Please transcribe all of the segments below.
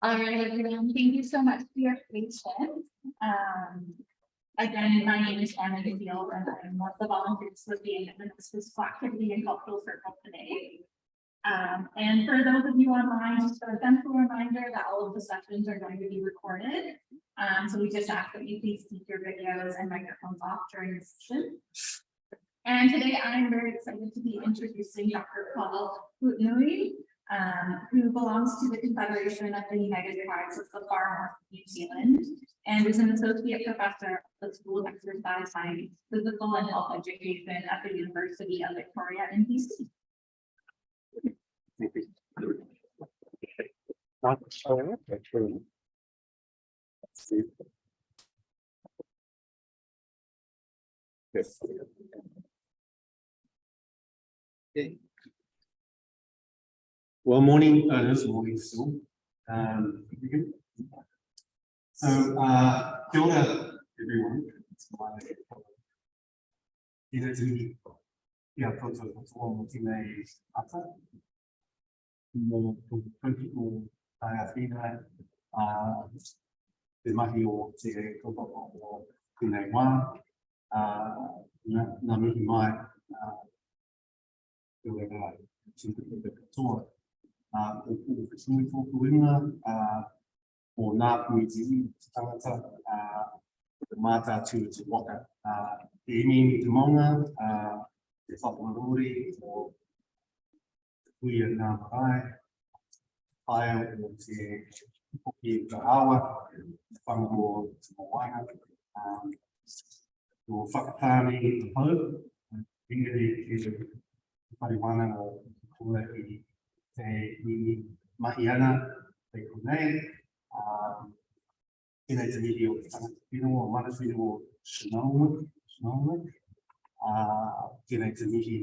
All right, everyone, thank you so much for your patience. Again, my name is Anna Field, and I'm one of the volunteers with the Indigenous Peoples Activity and Cultural Circle today. And for those of you online, just a gentle reminder that all of the sessions are going to be recorded. So we just ask that you please keep your videos and microphones off during the session. And today I'm very excited to be introducing Dr. Paul Whitinui, who belongs to the Confederation of the United Tribes of the Far North of New Zealand and is an associate professor at the School of Exercise Science, Physical and Health Education at the University of Victoria in BC. Yes. Okay. Well, morning, it is morning still. So, kia ora, everyone. Ina tui, kia koutou katoa mo tēnei ata. Mō tō tai a whenai, te mahi o te kaupapa o tēnei wā, nā mihi mai, te wera tēnei katoa. O Whitinui tōku inga, o nā pui te tangata, te mātātua te waka. Te imi te maunga, te whaparori, o te pui a ngā marae, whaia o te hoki o te awa, te whanga o te moana, o whakatāne te hau, engari e te whariwana o kua i te mahi ana, te konei, tēnei te mihi o te tangata whenua, o mana whenua o Shinaunga, tēnei te mihi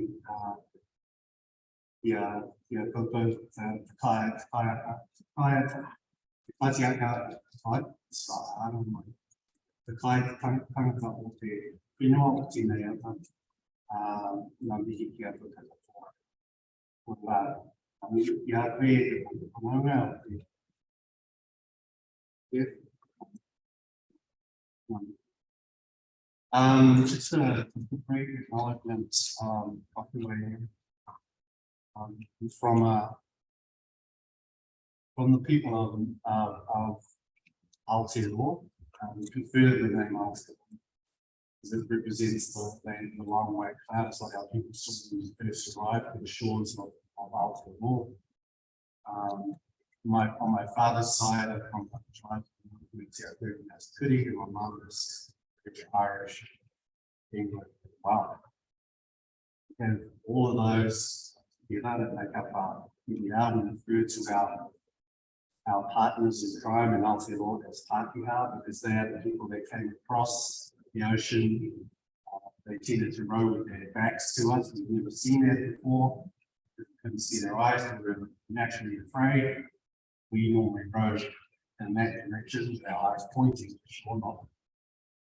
ia koutou te kaiaka, te kaitiaka, te tangata o te whenua o tēnei ata, nā mihi ki a tō katoa. Ko la, ia koe te whamaunga o te just a brief acknowledgement from the people of Aotearoa, we prefer the name Aotearoa because it represents the land of the long way cloud. It's like our people first arrived at the shores of Aotearoa. On my father's side, I'm from the tribe as Kuri, and my mother is Irish, English, wow. And all of those together that make up our PDR, we refer to our partners in crime in Aotearoa as Pākehā, because they are the people that came across the ocean. They tended to row with their backs to us. We've never seen that before. We couldn't see their eyes, we were naturally afraid. We normally rowed in that direction with our eyes pointing, sure not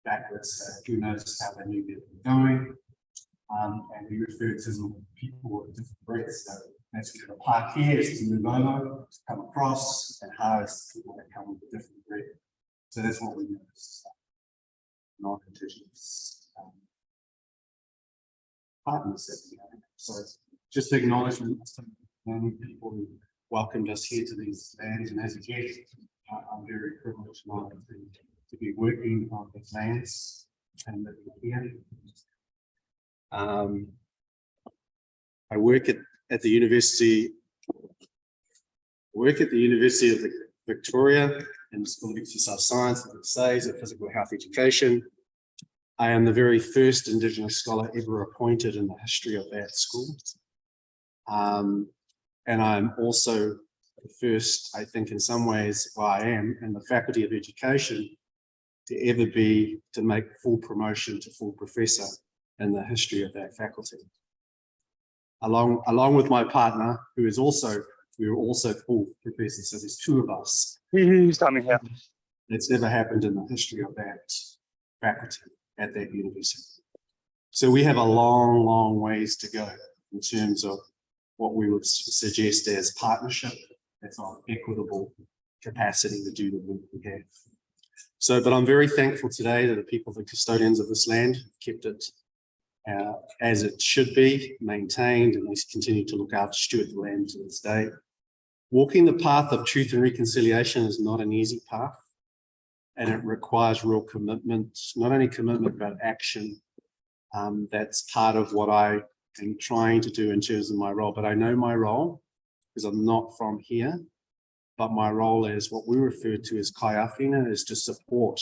backwards. Who knows how they knew they were going. And we refer to them people of different breeds. So that's where the Pākehā is to move over, to come across, and how is people that come with a different breed. So that's what we know as non-Indigenous partners that we have. So just acknowledgement to people who welcomed us here to these lands, and as a guest, I'm very privileged to be working on these lands and living here. I work at the University of Victoria in the School of Exercise Science and Exercise and Physical Health Education. I am the very first Indigenous scholar ever appointed in the history of that school. And I'm also the first, I think in some ways, well, I am in the Faculty of Education to ever to make full promotion to full professor in the history of that faculty. Along with my partner, we were also full professors, so there's two of us. Who's coming here? It's never happened in the history of that faculty at that university. So we have a long, long ways to go in terms of what we would suggest as partnership that's equitable capacity to do the work we have. So, but I'm very thankful today that the people, the custodians of this land, have kept it as it should be, maintained, and they continue to look after, steward the land to this day. Walking the path of truth and reconciliation is not an easy path, and it requires real commitment, not only commitment, but action. That's part of what I am trying to do in terms of my role, but I know my role because I'm not from here, but my role is what we refer to as kaiawhina, is to support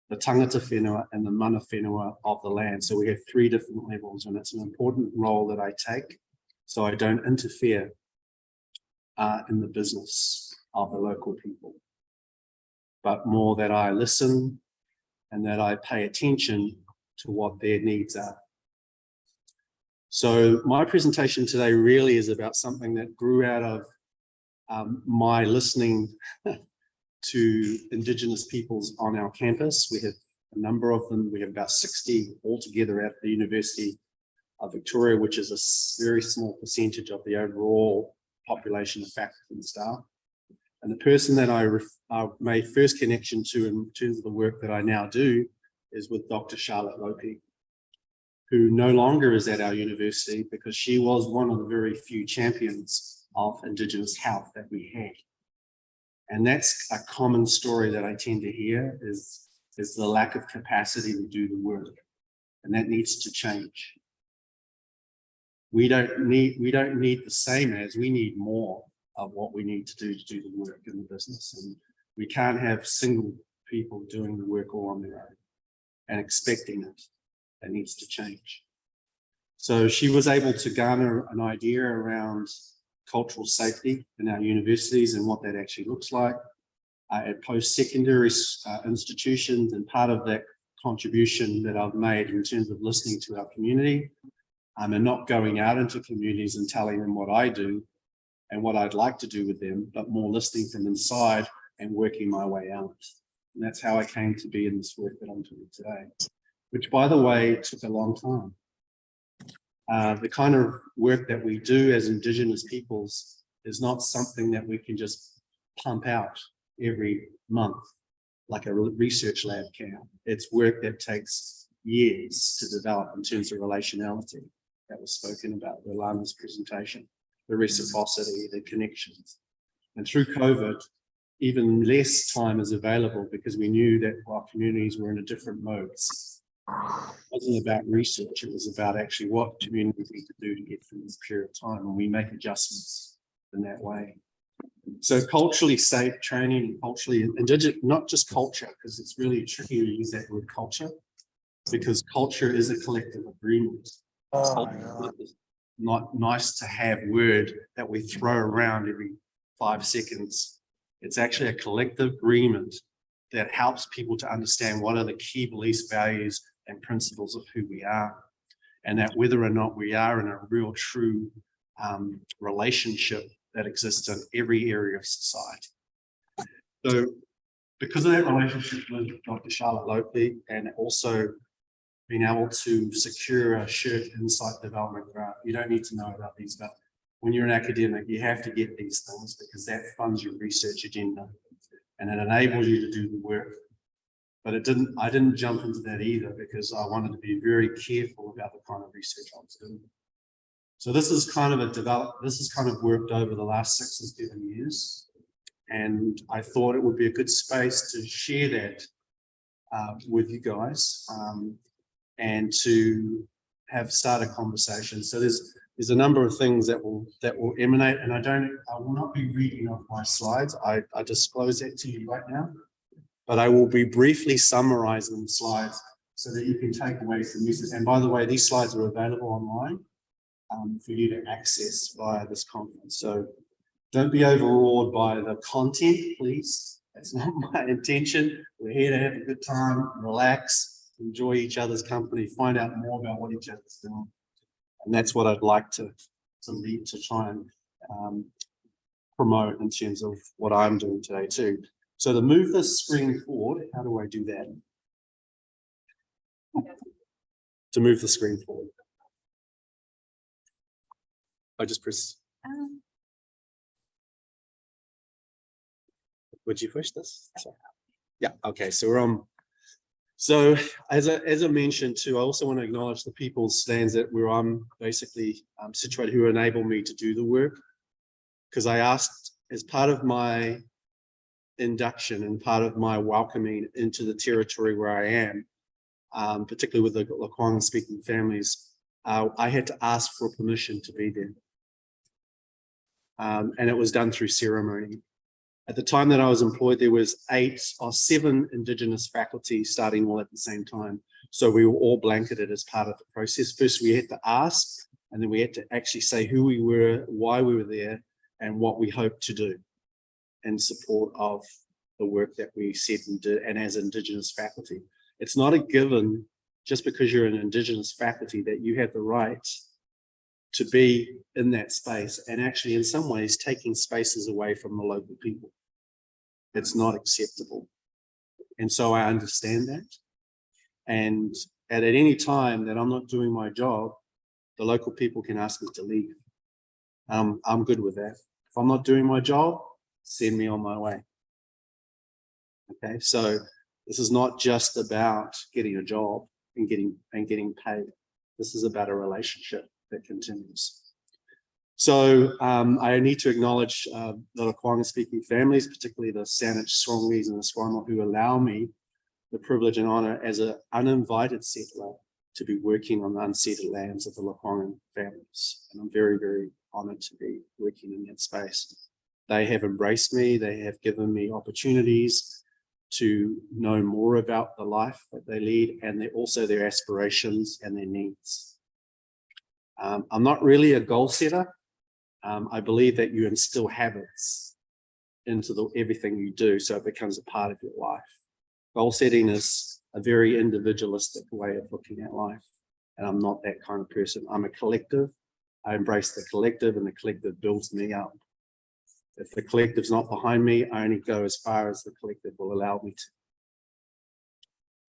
the tangata whenua and the mana whenua of the land. So we have 3 different levels, and it's an important role that I take so I don't interfere in the business of the local people, but more that I listen and that I pay attention to what their needs are. So my presentation today really is about something that grew out of my listening to Indigenous peoples on our campus. We have a number of them. We have about 60 altogether at the University of Victoria, which is a very small percentage of the overall population of faculty and staff. And the person that I made first connection to in terms of the work that I now do is with Dr. Charlotte Lopi, who no longer is at our university because she was one of the very few champions of Indigenous health that we had. And that's a common story that I tend to hear is the lack of capacity to do the work. And that needs to change. We don't need the same as, we need more of what we need to do the work in the business. And we can't have single people doing the work all on their own and expecting it. That needs to change. So she was able to garner an idea around cultural safety in our universities and what that actually looks like at post-secondary institutions, and part of that contribution that I've made in terms of listening to our community and not going out into communities and telling them what I do and what I'd like to do with them, but more listening from inside and working my way out. And that's how I came to be in this work that I'm doing today, which, by the way, took a long time. The kind of work that we do as Indigenous peoples is not something that we can just pump out every month like a research lab can. It's work that takes years to develop in terms of relationality that was spoken about in Lana's presentation, the reciprocity, the connections. And through COVID, even less time is available because we knew that our communities were in a different modes. It wasn't about research, it was about actually what communities need to do to get through this period of time, and we make adjustments in that way. So culturally safe training and culturally indigenous, not just culture, because it's really tricky to use that word culture, because culture is a collective agreement. It's not nice to have word that we throw around every 5 seconds. It's actually a collective agreement that helps people to understand what are the key beliefs, values, and principles of who we are, and that whether or not we are in a real, true relationship that exists in every area of society. So because of that relationship with Dr. Charlotte Lopi, and also being able to secure a shared insight development grant, you don't need to know about these, but when you're an academic, you have to get these things because that funds your research agenda and it enables you to do the work. But I didn't jump into that either because I wanted to be very careful about the kind of research I was doing. So this is kind of worked over the last 6 or 7 years. And I thought it would be a good space to share that with you guys and to start a conversation. So there's a number of things that will emanate, and I will not be reading off my slides. I disclose that to you right now, but I will be briefly summarizing the slides so that you can take away some uses. And by the way, these slides are available online for you to access via this conference. So don't be overawed by the content, please. That's not my intention. We're here to have a good time, relax, enjoy each other's company, find out more about what each other's doing. And that's what I'd like to try and promote in terms of what I'm doing today too. So to move this screen forward, how do I do that? To move the screen forward. I just press. Would you push this? Sorry. Yeah, okay, so we're on. So as I mentioned too, I also want to acknowledge the people's stands that where I'm basically situated who enable me to do the work. Because I asked, as part of my induction and part of my welcoming into the territory where I am, particularly with the Lekwang speaking families, I had to ask for permission to be there. And it was done through ceremony. At the time that I was employed, there was 8 or 7 Indigenous faculty starting all at the same time. So we were all blanketed as part of the process. First, we had to ask, and then we had to actually say who we were, why we were there, and what we hoped to do in support of the work that we said we did, and as Indigenous faculty. It's not a given, just because you're an Indigenous faculty, that you have the right to be in that space, and actually in some ways taking spaces away from the local people. It's not acceptable. And so I understand that. And at any time that I'm not doing my job, the local people can ask me to leave. I'm good with that. If I'm not doing my job, send me on my way. Okay, so this is not just about getting a job and getting paid. This is about a relationship that continues. So I need to acknowledge the Lekwang speaking families, particularly the Saanich, Swangees, and the Swarmel, who allow me the privilege and honor as an uninvited settler to be working on the unceded lands of the Lekwang families. And I'm very, very honored to be working in that space. They have embraced me. They have given me opportunities to know more about the life that they lead, and also their aspirations and their needs. I'm not really a goal setter. I believe that you instill habits into everything you do, so it becomes a part of your life. Goal setting is a very individualistic way of looking at life, and I'm not that kind of person. I'm a collective. I embrace the collective, and the collective builds me up. If the collective's not behind me, I only go as far as the collective will allow me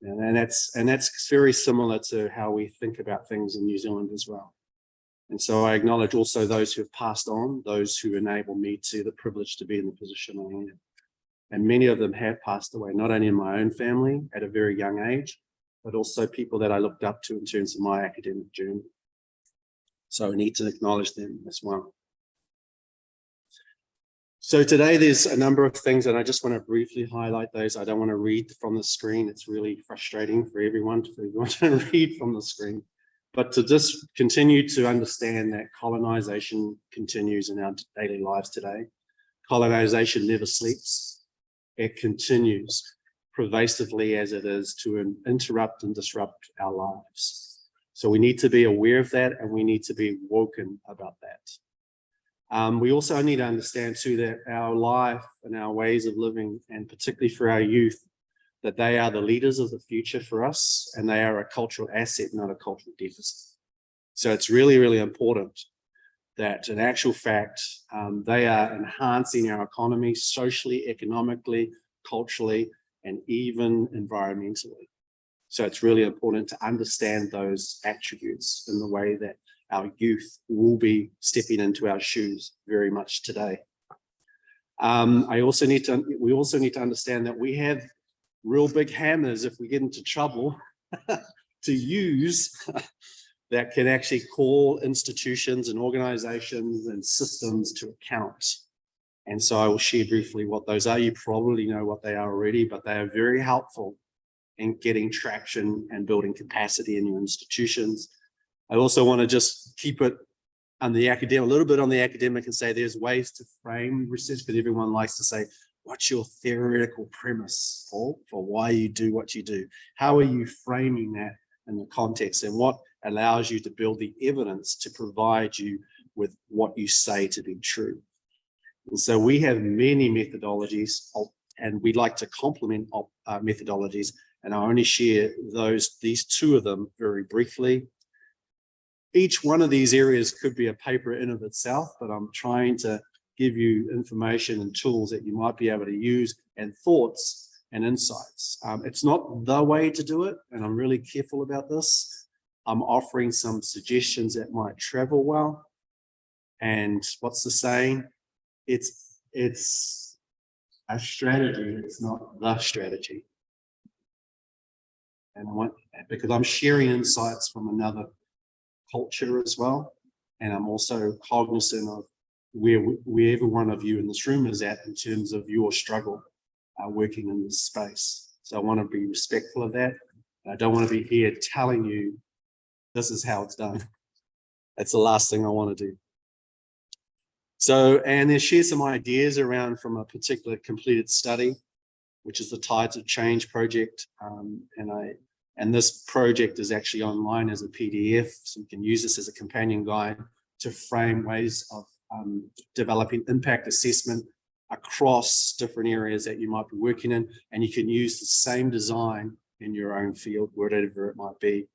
to. And that's very similar to how we think about things in New Zealand as well. And so I acknowledge also those who have passed on, those who enable me to the privilege to be in the position I am. And many of them have passed away, not only in my own family at a very young age, but also people that I looked up to in terms of my academic journey. So I need to acknowledge them as well. So today there's a number of things, and I just want to briefly highlight those. I don't want to read from the screen. It's really frustrating for everyone to read from the screen. But to just continue to understand that colonization continues in our daily lives today. Colonization never sleeps. It continues pervasively as it is to interrupt and disrupt our lives. So we need to be aware of that, and we need to be woken about that. We also need to understand too that our life and our ways of living, and particularly for our youth, that they are the leaders of the future for us, and they are a cultural asset, not a cultural deficit. So it's really, really important that in actual fact, they are enhancing our economy socially, economically, culturally, and even environmentally. So it's really important to understand those attributes in the way that our youth will be stepping into our shoes very much today. We also need to understand that we have real big hammers if we get into trouble to use that can actually call institutions and organizations and systems to account. And so I will share briefly what those are. You probably know what they are already, but they are very helpful in getting traction and building capacity in your institutions. I also want to just keep it on the academic, a little bit on the academic, and say there's ways to frame research, but everyone likes to say, what's your theoretical premise for why you do what you do? How are you framing that in the context, and what allows you to build the evidence to provide you with what you say to be true? And so we have many methodologies, and we'd like to complement methodologies, and I'll only share these 2 of them very briefly. Each one of these areas could be a paper in of itself, but I'm trying to give you information and tools that you might be able to use, and thoughts and insights. It's not the way to do it, and I'm really careful about this. I'm offering some suggestions that might travel well. And what's the saying? It's a strategy, it's not the strategy. And because I'm sharing insights from another culture as well, and I'm also cognizant of where every one of you in this room is at in terms of your struggle working in this space. So I want to be respectful of that. I don't want to be here telling you this is how it's done. That's the last thing I want to do. So, and then share some ideas around from a particular completed study, which is the Tides of Change project. And this project is actually online as a PDF, so you can use this as a companion guide to frame ways of developing impact assessment across different areas that you might be working in, and you can use the same design in your own field, whatever it might be,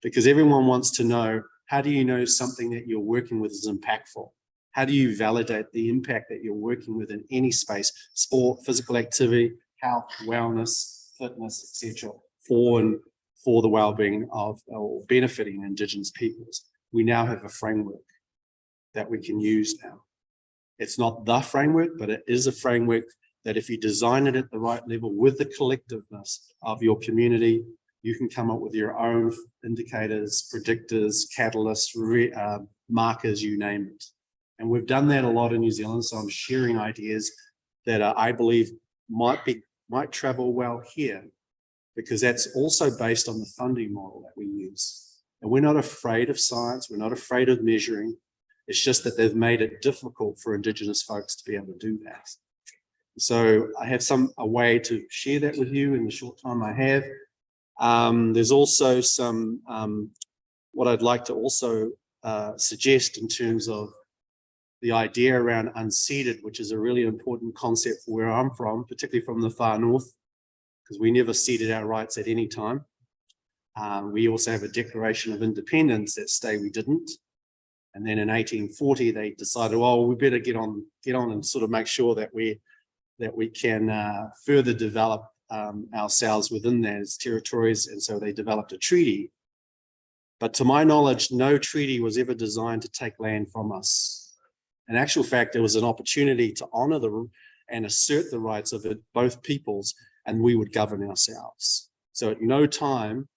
because everyone wants to know, how do you know something that you're working with is impactful? How do you validate the impact that you're working with in any space, sport, physical activity, health, wellness, fitness, etc., for the well-being of or benefiting Indigenous peoples? We now have a framework that we can use now. It's not the framework, but it is a framework that if you design it at the right level with the collectiveness of your community, you can come up with your own indicators, predictors, catalysts, markers, you name it. And we've done that a lot in New Zealand, so I'm sharing ideas that I believe might travel well here, because that's also based on the funding model that we use. And we're not afraid of science, we're not afraid of measuring. It's just that they've made it difficult for Indigenous folks to be able to do that. So I have a way to share that with you in the short time I have. There's also some, what I'd like to also suggest in terms of the idea around unceded, which is a really important concept for where I'm from, particularly from the far north, because we never ceded our rights at any time. We also have a Declaration of Independence that we didn't. And then in 1840, they decided, well, we better get on and sort of make sure that we can further develop ourselves within those territories. And so they developed a treaty. But to my knowledge, no treaty was ever designed to take land from us. In actual fact, there was an opportunity to honor and assert the rights of both peoples, and we would govern ourselves. So at no time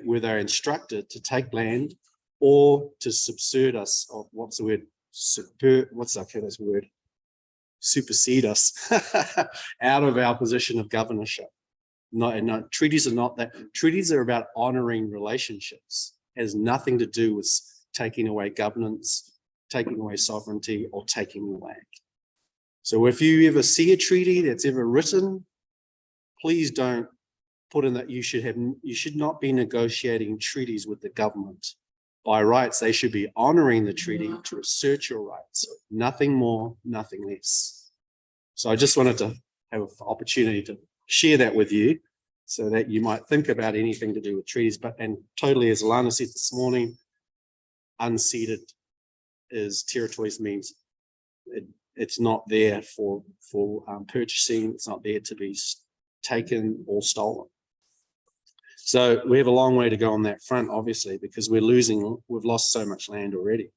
were they instructed to take land or to subvert us, or what's the word? Supersede us out of our position of governorship. No, treaties are not that. Treaties are about honoring relationships. It has nothing to do with taking away governance, taking away sovereignty, or taking the land. So if you ever see a treaty that's ever written, please don't put in that you should not be negotiating treaties with the government. By rights, they should be honoring the treaty to assert your rights. Nothing more, nothing less. So I just wanted to have an opportunity to share that with you so that you might think about anything to do with treaties. And totally, as Alana said this morning, unceded territories means it's not there for purchasing. It's not there to be taken or stolen. So we have a long way to go on that front, obviously, because we've lost so much land already.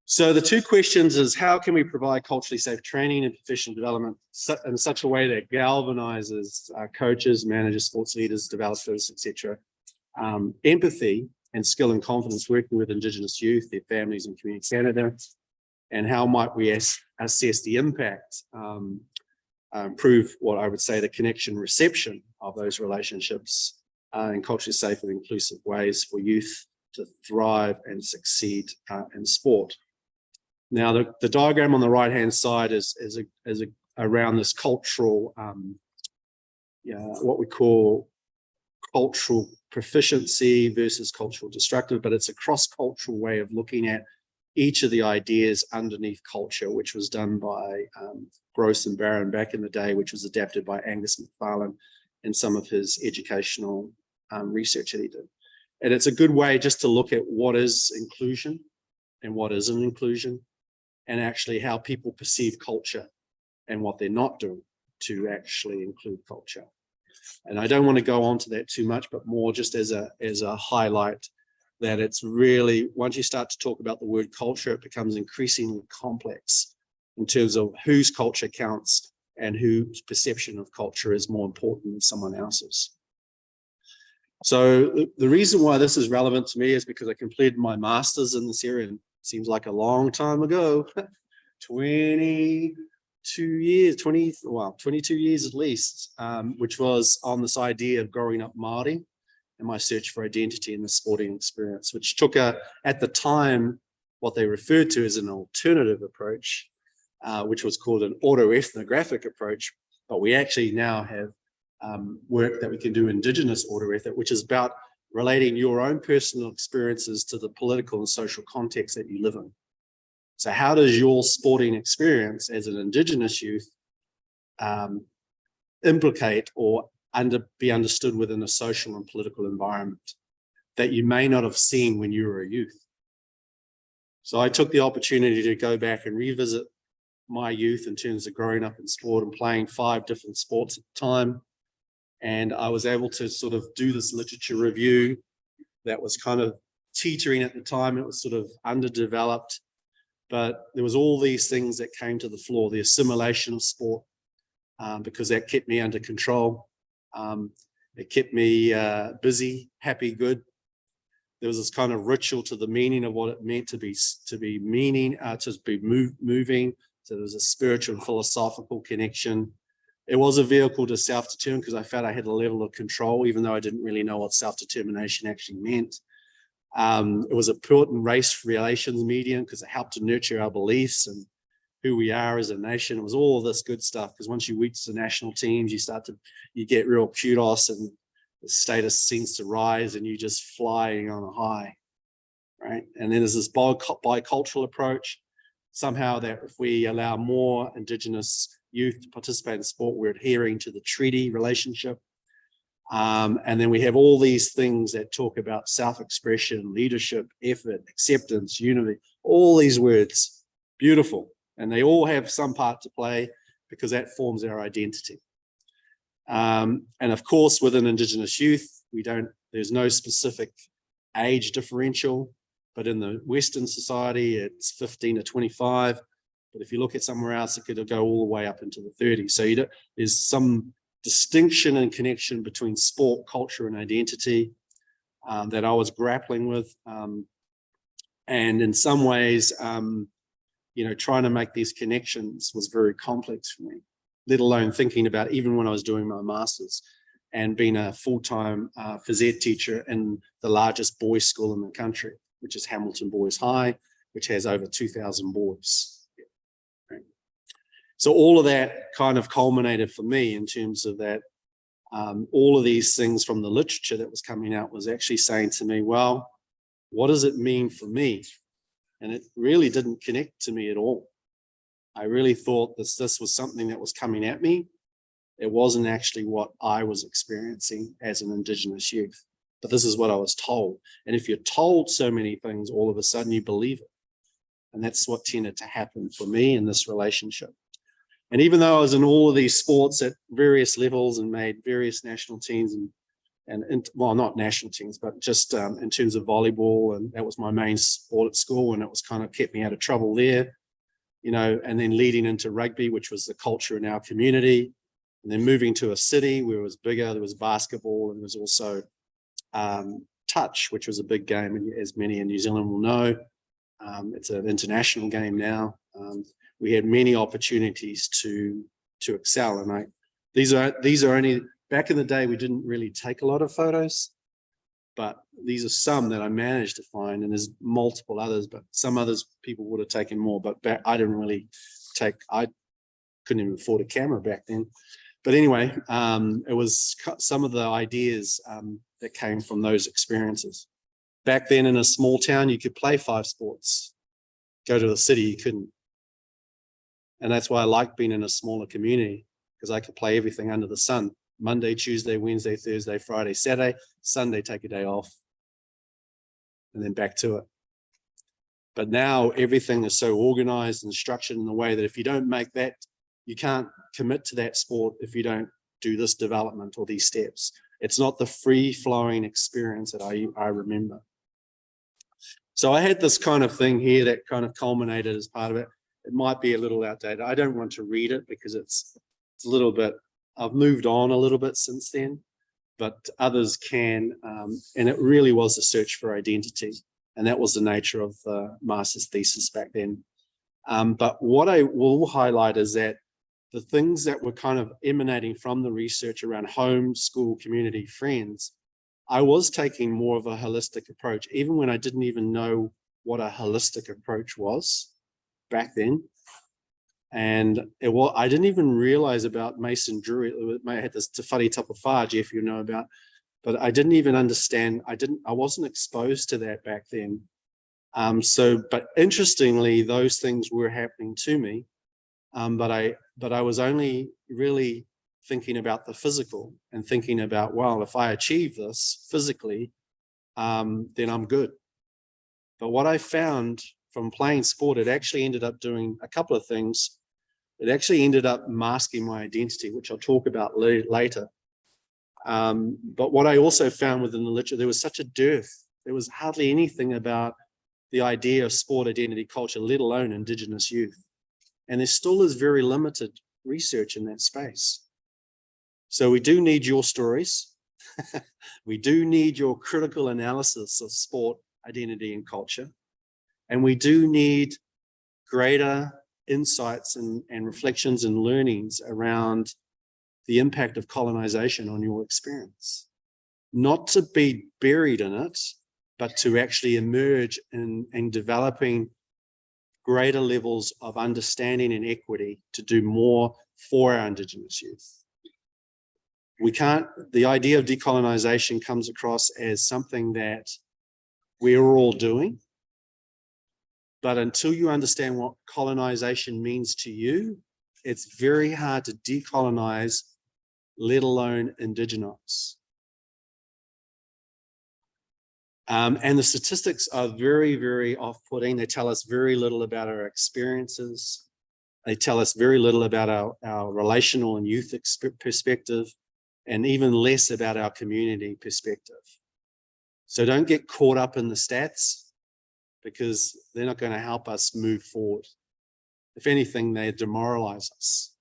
So the two questions is, how can we provide culturally safe training and professional development in such a way that galvanizes coaches, managers, sports leaders, developers, etc. Empathy and skill and confidence working with Indigenous youth, their families and community Canada, and how might we assess the impact, improve what I would say the connection reception of those relationships in culturally safe and inclusive ways for youth to thrive and succeed in sport. Now, the diagram on the right-hand side is around this cultural, what we call cultural proficiency versus cultural destructive, but it's a cross-cultural way of looking at each of the ideas underneath culture, which was done by Gross and Barron back in the day, which was adapted by Angus MacFarlane in some of his educational research that he did. And it's a good way just to look at what is inclusion and what isn't inclusion, and actually how people perceive culture and what they're not doing to actually include culture. And I don't want to go on to that too much, but more just as a highlight that it's really, once you start to talk about the word culture, it becomes increasingly complex in terms of whose culture counts and whose perception of culture is more important than someone else's. So the reason why this is relevant to me is because I completed my master's in this area, and it seems like a long time ago, 22 years at least, which was on this idea of growing up Māori and my search for identity in the sporting experience, which took at the time, what they referred to as an alternative approach, which was called an autoethnographic approach, but we actually now have work that we can do Indigenous autoethnography, which is about relating your own personal experiences to the political and social context that you live in. So how does your sporting experience as an Indigenous youth implicate or be understood within a social and political environment that you may not have seen when you were a youth? So I took the opportunity to go back and revisit my youth in terms of growing up in sport and playing 5 different sports at the time. And I was able to sort of do this literature review that was kind of teetering at the time. It was sort of underdeveloped, but there was all these things that came to the floor, the assimilation of sport, because that kept me under control. It kept me busy, happy, good. There was this kind of ritual to the meaning of what it meant to be moving. So there was a spiritual and philosophical connection. It was a vehicle to self-determine because I felt I had a level of control, even though I didn't really know what self-determination actually meant. It was an important race relations medium because it helped to nurture our beliefs and who we are as a nation. It was all of this good stuff because once you reach the national teams, you get real kudos and the status seems to rise and you just flying on a high, right? And then there's this bicultural approach. Somehow that if we allow more Indigenous youth to participate in sport, we're adhering to the treaty relationship. And then we have all these things that talk about self-expression, leadership, effort, acceptance, unity, all these words, beautiful. And they all have some part to play because that forms our identity. And of course, within Indigenous youth, there's no specific age differential, but in the Western society, it's 15 to 25. But if you look at somewhere else, it could go all the way up into the 30s. So there's some distinction and connection between sport, culture, and identity that I was grappling with. And in some ways, trying to make these connections was very complex for me, let alone thinking about even when I was doing my master's and being a full-time phys ed teacher in the largest boys' school in the country, which is Hamilton Boys High, which has over 2,000 boys. So all of that kind of culminated for me in terms of that. All of these things from the literature that was coming out was actually saying to me, well, what does it mean for me? And it really didn't connect to me at all. I really thought this was something that was coming at me. It wasn't actually what I was experiencing as an Indigenous youth, but this is what I was told. And if you're told so many things, all of a sudden you believe it. And that's what tended to happen for me in this relationship. And even though I was in all of these sports at various levels and made various national teams and well, not national teams, but just in terms of volleyball, and that was my main sport at school, and it was kind of kept me out of trouble there, and then leading into rugby, which was the culture in our community, and then moving to a city where it was bigger, there was basketball, and there was also touch, which was a big game, and as many in New Zealand will know, it's an international game now. We had many opportunities to excel, and these are only, back in the day we didn't really take a lot of photos, but these are some that I managed to find, and there's multiple others, but some others people would have taken more, but I didn't really I couldn't even afford a camera back then. But anyway, it was some of the ideas that came from those experiences. Back then in a small town, you could play 5 sports. Go to the city, you couldn't. And that's why I like being in a smaller community, because I could play everything under the sun. Monday, Tuesday, Wednesday, Thursday, Friday, Saturday, Sunday, take a day off, and then back to it. But now everything is so organized and structured in a way that if you don't make that, you can't commit to that sport if you don't do this development or these steps. It's not the free-flowing experience that I remember. So I had this kind of thing here that kind of culminated as part of it. It might be a little outdated. I don't want to read it because it's a little bit, I've moved on a little bit since then, but others can. And it really was a search for identity. And that was the nature of the master's thesis back then. But what I will highlight is that the things that were kind of emanating from the research around home, school, community, friends, I was taking more of a holistic approach, even when I didn't even know what a holistic approach was back then. And I didn't even realize about Mason Drury. I had this Te Whare Tapawhā, Jeff, you know about, but I didn't even understand. I wasn't exposed to that back then. But interestingly, those things were happening to me. But I was only really thinking about the physical and thinking about, well, if I achieve this physically, then I'm good. But what I found from playing sport, it actually ended up doing a couple of things. It actually ended up masking my identity, which I'll talk about later. But what I also found within the literature, there was such a dearth. There was hardly anything about the idea of sport identity culture, let alone Indigenous youth. And there still is very limited research in that space. So we do need your stories. We do need your critical analysis of sport identity and culture. And we do need greater insights and reflections and learnings around the impact of colonization on your experience. Not to be buried in it, but to actually emerge in developing greater levels of understanding and equity to do more for our Indigenous youth. The idea of decolonization comes across as something that we're all doing, but until you understand what colonization means to you, it's very hard to decolonize, let alone indigenize. And the statistics are very, very off-putting. They tell us very little about our experiences. They tell us very little about our relational and youth perspective, and even less about our community perspective. So don't get caught up in the stats, because they're not going to help us move forward. If anything, they demoralize us.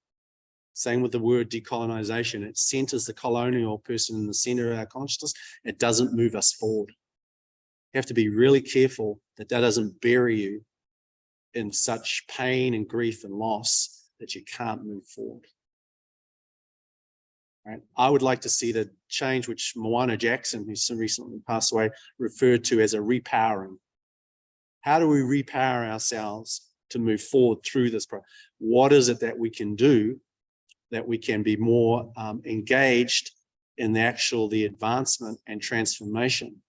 Same with the word decolonization. It centers the colonial person in the center of our consciousness. It doesn't move us forward. You have to be really careful that that doesn't bury you in such pain and grief and loss that you can't move forward. Right? I would like to see the change which Moana Jackson, who's recently passed away, referred to as a repowering. How do we repower ourselves to move forward through this process? What is it that we can do that we can be more engaged in the advancement and transformation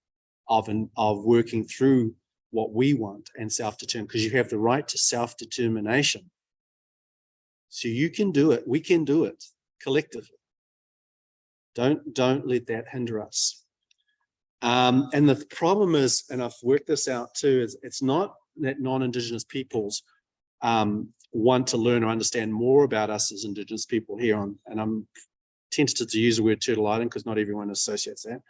of working through what we want and self-determination, because you have the right to self-determination. So you can do it. We can do it collectively. Don't let that hinder us. And the problem is, and I've worked this out too, is it's not that non-Indigenous peoples want to learn or understand more about us as Indigenous people here on, and I'm tempted to use the word turtle island because not everyone associates that.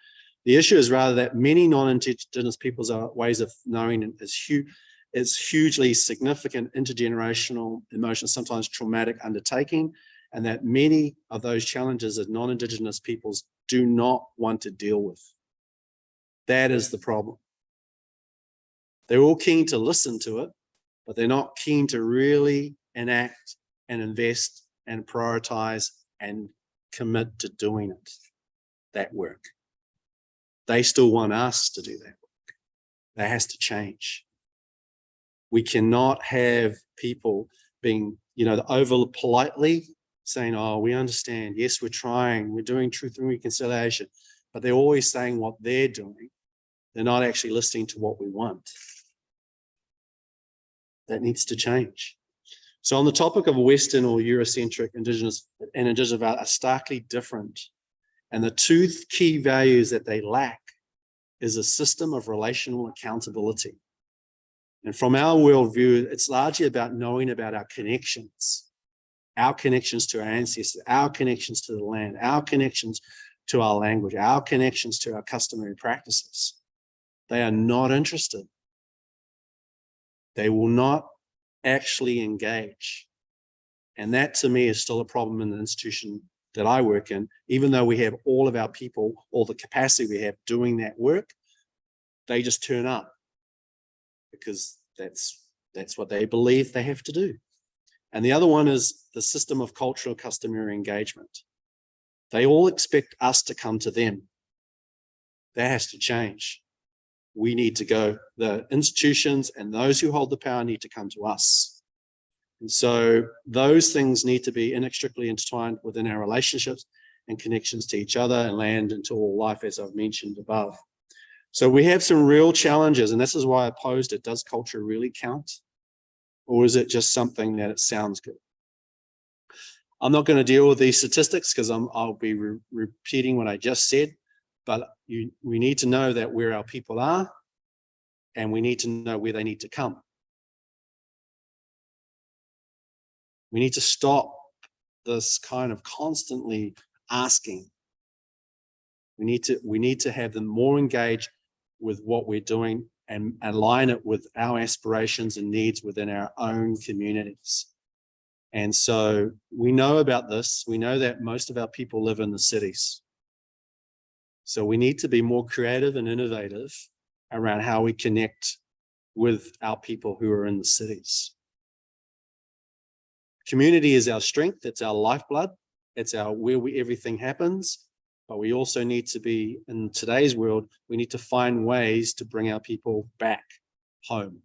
The issue is rather that many non-Indigenous peoples are ways of knowing is hugely significant intergenerational, emotional, sometimes traumatic undertaking, and that many of those challenges that non-Indigenous peoples do not want to deal with. That is the problem. They're all keen to listen to it, but they're not keen to really enact and invest and prioritize and commit to doing it, that work. They still want us to do that work. That has to change. We cannot have people being, over politely saying, oh, we understand. Yes, we're trying. We're doing truth and reconciliation. But they're always saying what they're doing. They're not actually listening to what we want. That needs to change. So on the topic of Western or Eurocentric Indigenous and Indigenous are starkly different. And the two key values that they lack is a system of relational accountability. And from our worldview, it's largely about knowing about our connections to our ancestors, our connections to the land, our connections to our language, our connections to our customary practices. They are not interested. They will not actually engage. And that to me is still a problem in the institution that I work in. Even though we have all of our people, all the capacity we have doing that work, they just turn up because that's what they believe they have to do. And the other one is the system of cultural customary engagement. They all expect us to come to them. That has to change. We need to go. The institutions and those who hold the power need to come to us. And so those things need to be inextricably intertwined within our relationships and connections to each other and land into all life, as I've mentioned above. So we have some real challenges, and this is why I posed it. Does culture really count? Or is it just something that it sounds good? I'm not going to deal with these statistics because I'll be repeating what I just said, but we need to know that where our people are, and we need to know where they need to come. We need to stop this kind of constantly asking. We need to have them more engaged with what we're doing and align it with our aspirations and needs within our own communities. And so we know about this. We know that most of our people live in the cities. So we need to be more creative and innovative around how we connect with our people who are in the cities. Community is our strength. It's our lifeblood. It's where everything happens. But we also need to be, in today's world, we need to find ways to bring our people back home.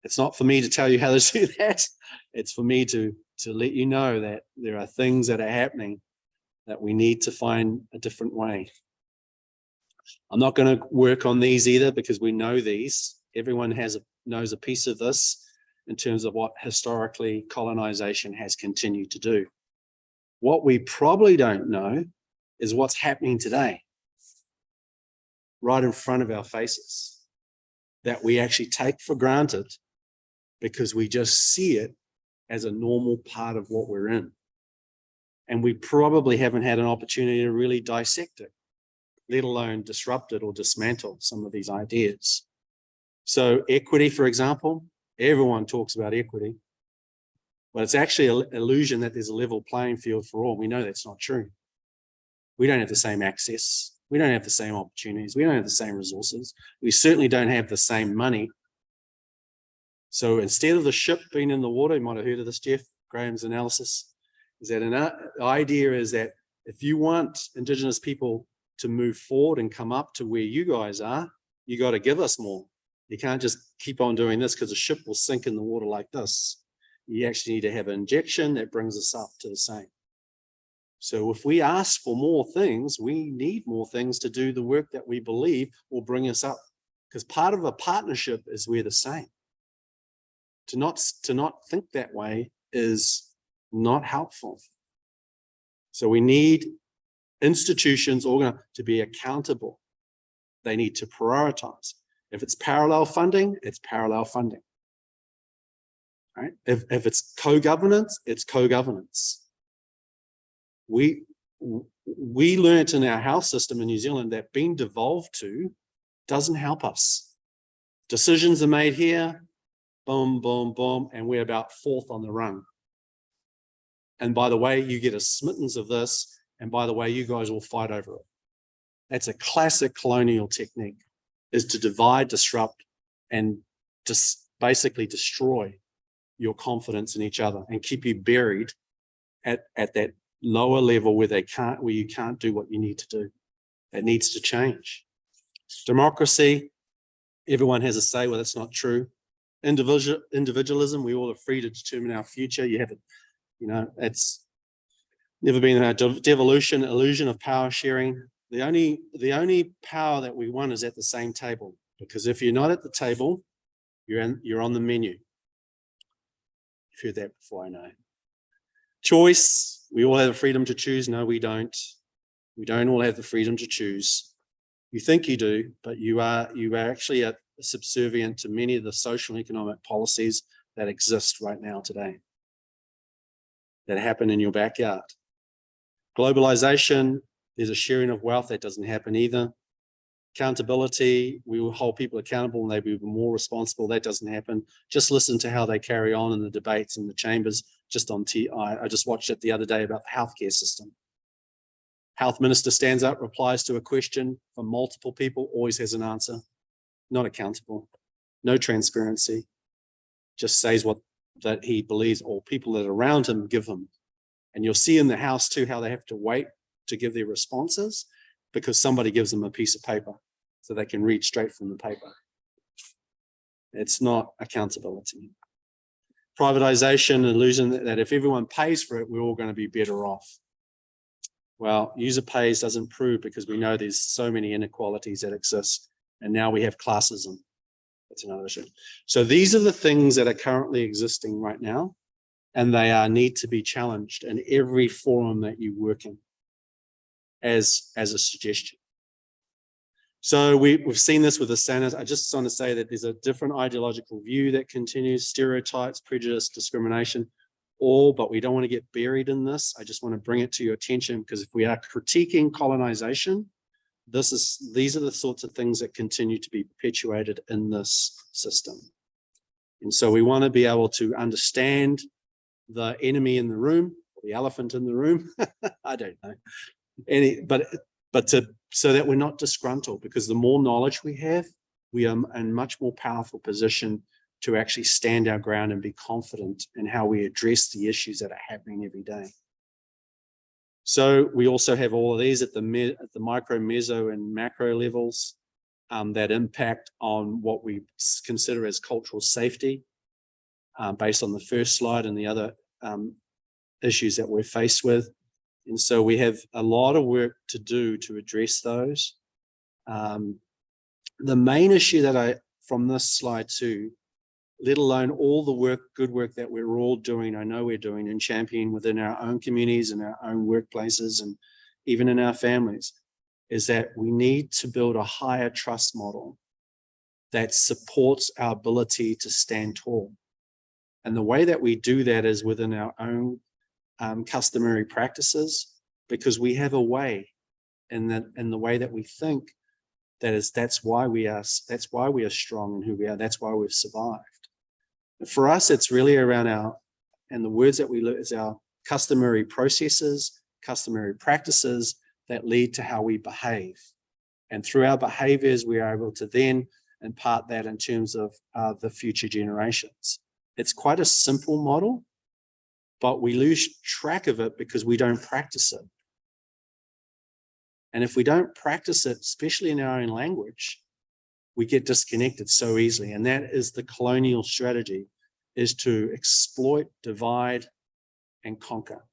It's not for me to tell you how to do that. It's for me to let you know that there are things that are happening that we need to find a different way. I'm not going to work on these either because we know these. Everyone knows a piece of this in terms of what historically colonization has continued to do. What we probably don't know is what's happening today, right in front of our faces, that we actually take for granted because we just see it as a normal part of what we're in. And we probably haven't had an opportunity to really dissect it, let alone disrupt it or dismantle some of these ideas. So equity, for example, everyone talks about equity. But it's actually an illusion that there's a level playing field for all. We know that's not true. We don't have the same access. We don't have the same opportunities. We don't have the same resources. We certainly don't have the same money. So instead of the ship being in the water, you might have heard of this, Jeff, Graham's analysis, is that an idea is that if you want Indigenous people to move forward and come up to where you guys are, you got to give us more. You can't just keep on doing this because the ship will sink in the water like this. You actually need to have an injection that brings us up to the same. So if we ask for more things, we need more things to do the work that we believe will bring us up. Because part of a partnership is we're the same. To not think that way is not helpful. So we need institutions to be accountable. They need to prioritize. If it's parallel funding, it's parallel funding. Right? If it's co-governance, it's co-governance. We learnt in our health system in New Zealand that being devolved to doesn't help us. Decisions are made here, boom, boom, boom, and we're about fourth on the rung. And by the way, you get a smittens of this, and by the way, you guys will fight over it. That's a classic colonial technique, is to divide, disrupt, and just basically destroy your confidence in each other and keep you buried at that lower level where you can't do what you need to do. That needs to change. Democracy, everyone has a say. Well, that's not true. Individualism, we all are free to determine our future. You have it, it's never been a devolution, illusion of power sharing. The only power that we want is at the same table, because if you're not at the table, you're on the menu. You've heard that before, I know. Choice, we all have the freedom to choose. No, we don't. We don't all have the freedom to choose. You think you do, but you are actually subservient to many of the social and economic policies that exist right now today, that happen in your backyard. Globalization, there's a sharing of wealth that doesn't happen either. Accountability, we will hold people accountable and they will be more responsible. That doesn't happen. Just listen to how they carry on in the debates in the chambers. Just on I just watched it the other day about the healthcare system. Health minister stands up, replies to a question from multiple people, always has an answer. Not accountable, no transparency, just says what that he believes or people that are around him give him. And you'll see in the House too how they have to wait to give their responses because somebody gives them a piece of paper so they can read straight from the paper. It's not accountability. Privatization, illusion that if everyone pays for it, we're all going to be better off. Well, user pays doesn't prove because we know there's so many inequalities that exist. And now we have classism. That's another issue. So these are the things that are currently existing right now, and they need to be challenged in every forum that you work in as a suggestion. So we've seen this with the Senate. I just want to say that there's a different ideological view that continues, stereotypes, prejudice, discrimination, all, but we don't want to get buried in this. I just want to bring it to your attention because if we are critiquing colonization, these are the sorts of things that continue to be perpetuated in this system. And so we want to be able to understand the enemy in the room, or the elephant in the room. I don't know. So that we're not disgruntled, because the more knowledge we have, we are in much more powerful position to actually stand our ground and be confident in how we address the issues that are happening every day. So we also have all of these at the micro, meso, and macro levels that impact on what we consider as cultural safety, based on the first slide and the other issues that we're faced with. And so we have a lot of work to do to address those. The main issue that from this slide too, let alone all the good work that we're all doing, I know we're doing and championing within our own communities and our own workplaces and even in our families, is that we need to build a higher trust model that supports our ability to stand tall. And the way that we do that is within our own customary practices, because we have a way in the way that we think that's why we are strong in who we are. That's why we've survived. For us, it's really around and the words that we learn is our customary processes, customary practices that lead to how we behave. And through our behaviors, we are able to then impart that in terms of the future generations. It's quite a simple model, but we lose track of it because we don't practice it. And if we don't practice it, especially in our own language, we get disconnected so easily. And that is the colonial strategy, is to exploit, divide, and conquer.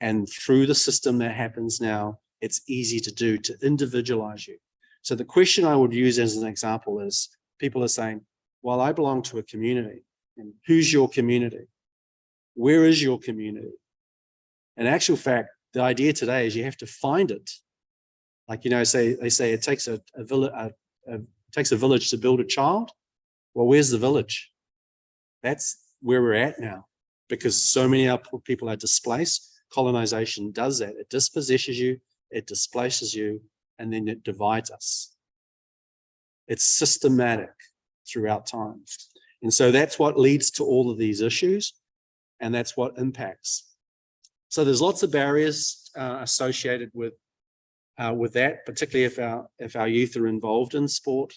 And through the system that happens now, it's easy to do, to individualize you. So the question I would use as an example is, people are saying, well, I belong to a community. And who's your community? Where is your community? In actual fact, the idea today is you have to find it. Like, they say it takes a village to build a child. Well, where's the village? That's where we're at now, because so many of our people are displaced. Colonization does that. It dispossesses you, it displaces you, and then it divides us. It's systematic throughout time. And so that's what leads to all of these issues, and that's what impacts. So there's lots of barriers associated with that, particularly if our youth are involved in sport.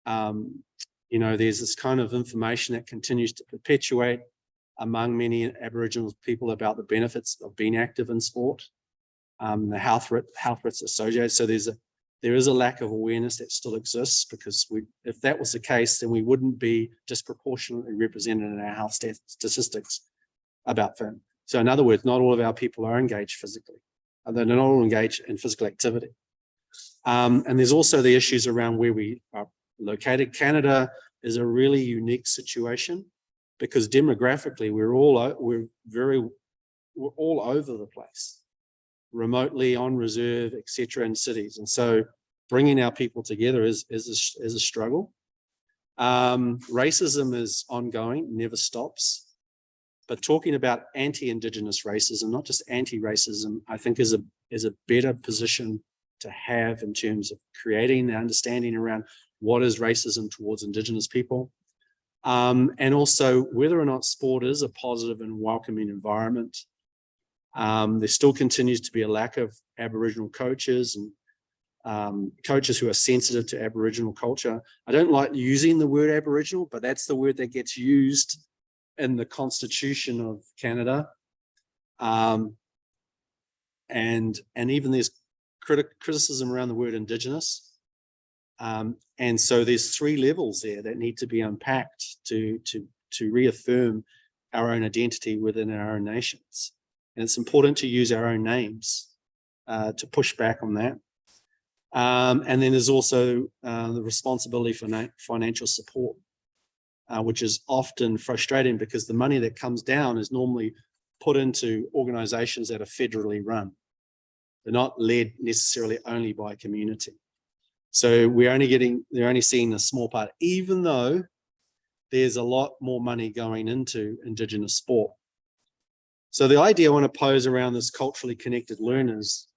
There's this kind of information that continues to perpetuate among many Aboriginal people about the benefits of being active in sport, the health risks associated. So there is a lack of awareness that still exists, because if that was the case, then we wouldn't be disproportionately represented in our health statistics about them. So in other words, not all of our people are engaged physically. They're not all engaged in physical activity. And there's also the issues around where we are located. Canada is a really unique situation because demographically we're all over the place, remotely, on reserve, etc., in cities. And so bringing our people together is a struggle. Racism is ongoing, never stops. But talking about anti-Indigenous racism, not just anti-racism, I think is a better position to have in terms of creating the understanding around what is racism towards Indigenous people. And also whether or not sport is a positive and welcoming environment. There still continues to be a lack of Aboriginal coaches and coaches who are sensitive to Aboriginal culture. I don't like using the word Aboriginal, but that's the word that gets used in the Constitution of Canada. And even there's criticism around the word Indigenous. And so there's 3 levels there that need to be unpacked to reaffirm our own identity within our own nations. And it's important to use our own names to push back on that. And then there's also the responsibility for financial support, which is often frustrating because the money that comes down is normally put into organizations that are federally run. They're not led necessarily only by community. So they're only seeing a small part, even though there's a lot more money going into Indigenous sport. So the idea I want to pose around this culturally connected learners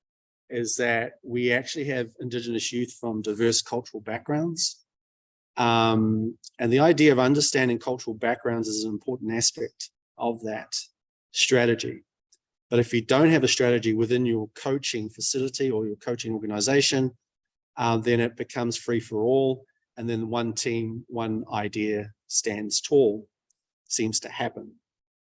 is that we actually have Indigenous youth from diverse cultural backgrounds. And the idea of understanding cultural backgrounds is an important aspect of that strategy. But if you don't have a strategy within your coaching facility or your coaching organization, then it becomes free for all. And then one team, one idea stands tall, seems to happen.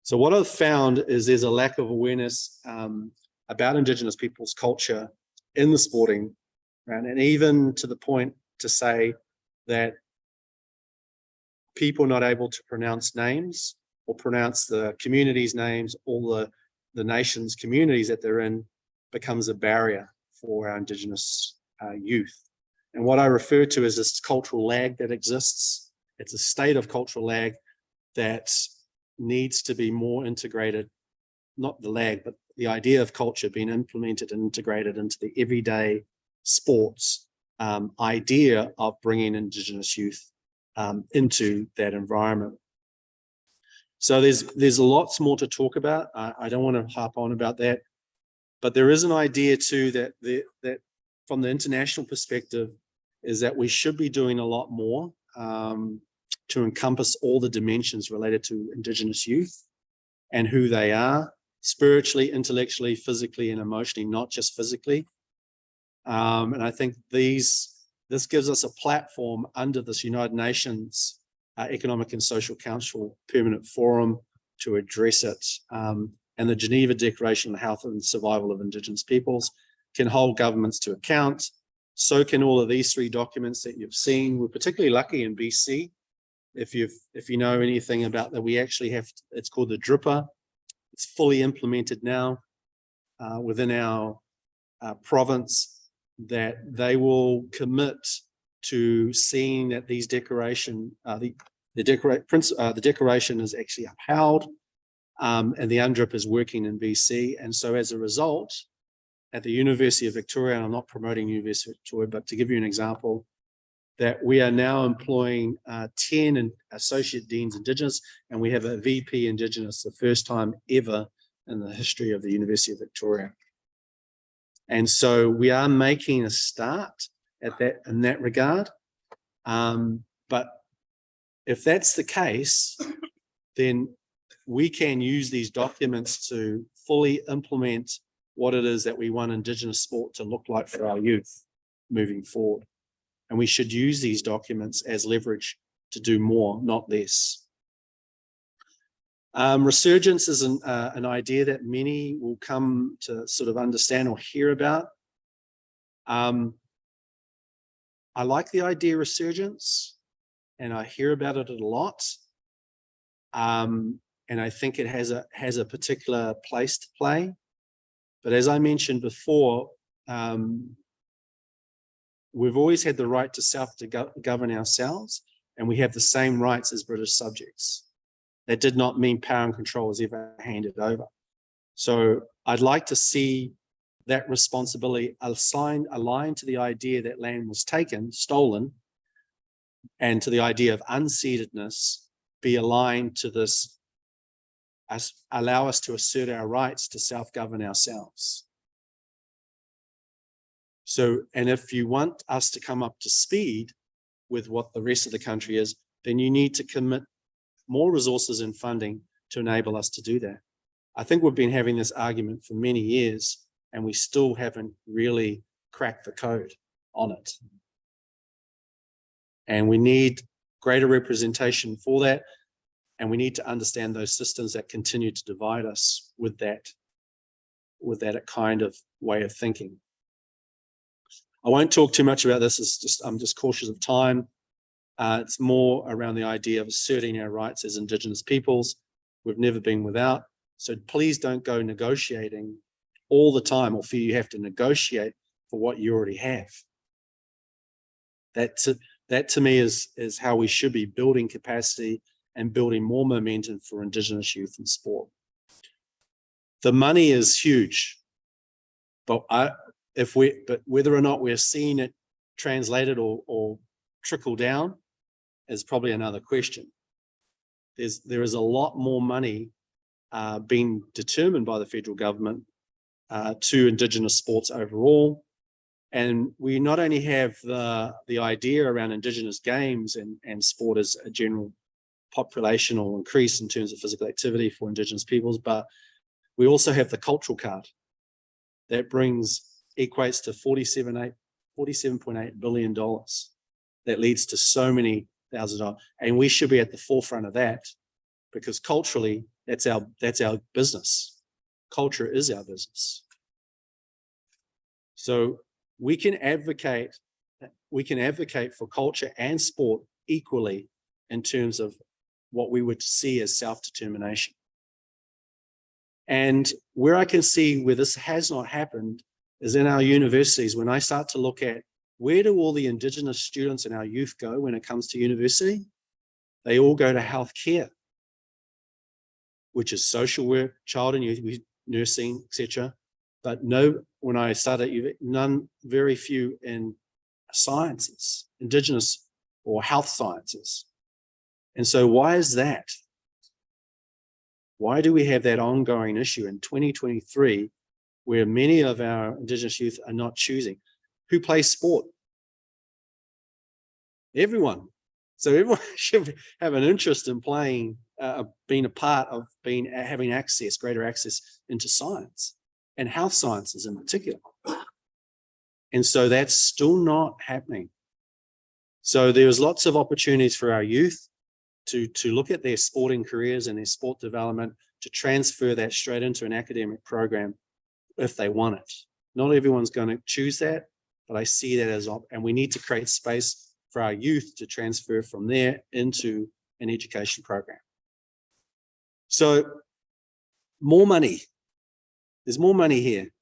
So what I've found is there's a lack of awareness about Indigenous people's culture in the sporting, right? And even to the point to say that people not able to pronounce names or pronounce the communities' names, all the nation's communities that they're in, becomes a barrier for our Indigenous youth. And what I refer to as this cultural lag that exists. It's a state of cultural lag that needs to be more integrated, not the lag, but the idea of culture being implemented and integrated into the everyday sports idea of bringing Indigenous youth into that environment. So there's lots more to talk about. I don't want to harp on about that, but there is an idea too that from the international perspective is that we should be doing a lot more to encompass all the dimensions related to Indigenous youth and who they are, spiritually, intellectually, physically, and emotionally, not just physically. And I think this gives us a platform under this United Nations Economic and Social Council Permanent Forum to address it. And the Geneva Declaration on the Health and Survival of Indigenous Peoples can hold governments to account. So can all of these 3 documents that you've seen. We're particularly lucky in BC. If you know anything about that, we actually have, it's called the DRIPA. It's fully implemented now within our province, that they will commit to seeing that these declaration, the declaration is actually upheld, and the UNDRIP is working in BC. And so as a result, at the University of Victoria, and I'm not promoting University of Victoria, but to give you an example, that we are now employing 10 associate deans Indigenous, and we have a VP Indigenous, the first time ever in the history of the University of Victoria. And so we are making a start at that in that regard. But if that's the case, then we can use these documents to fully implement what it is that we want Indigenous sport to look like for our youth moving forward. And we should use these documents as leverage to do more, not less. Resurgence is an idea that many will come to sort of understand or hear about. I like the idea resurgence, and I hear about it a lot. And I think it has a particular place to play. But as I mentioned before, we've always had the right to govern ourselves, and we have the same rights as British subjects. That did not mean power and control was ever handed over. So I'd like to see that responsibility aligned to the idea that land was taken, stolen, and to the idea of uncededness be aligned to this, allow us to assert our rights to self-govern ourselves. So, and if you want us to come up to speed with what the rest of the country is, then you need to commit more resources and funding to enable us to do that. I think we've been having this argument for many years, and we still haven't really cracked the code on it. And we need greater representation for that. And we need to understand those systems that continue to divide us with that kind of way of thinking. I won't talk too much about this. I'm just cautious of time. It's more around the idea of asserting our rights as Indigenous peoples. We've never been without. So please don't go negotiating all the time or feel you have to negotiate for what you already have. That to me is how we should be building capacity and building more momentum for Indigenous youth in sport. The money is huge, but whether or not we're seeing it translated or trickle down is probably another question. There is a lot more money being determined by the federal government to Indigenous sports overall. And we not only have the idea around Indigenous games and sport as a general populational increase in terms of physical activity for Indigenous peoples, but we also have the cultural card that equates to $47.8 billion. That leads to so many thousands of dollars. And we should be at the forefront of that, because culturally, that's our business. Culture is our business. So we can advocate for culture and sport equally in terms of what we would see as self-determination. And where I can see where this has not happened is in our universities. When I start to look at where do all the Indigenous students and our youth go when it comes to university, they all go to healthcare, which is social work, child and youth, nursing, etc. But no, when I started, very few in sciences, Indigenous or health sciences. And so why is that? Why do we have that ongoing issue in 2023 where many of our Indigenous youth are not choosing? Who plays sport? Everyone. So everyone should have an interest in playing, being a part of having access, greater access into science and health sciences in particular. And so that's still not happening. So there's lots of opportunities for our youth to look at their sporting careers and their sport development, to transfer that straight into an academic program if they want it. Not everyone's going to choose that, but I see that as, and we need to create space for our youth to transfer from there into an education program. So more money. There's more money here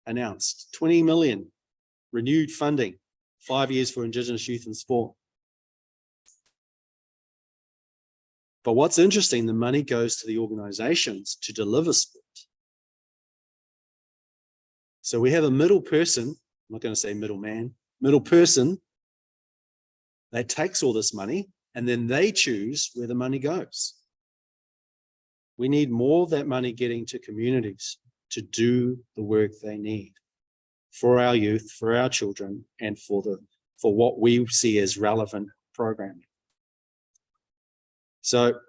announced. 20 million renewed funding, 5 years for Indigenous youth in sport. But what's interesting, the money goes to the organizations to deliver sport. So we have a middle person, I'm not going to say middleman, middle person that takes all this money, and then they choose where the money goes. We need more of that money getting to communities to do the work they need for our youth, for our children, and for what we see as relevant programming. So,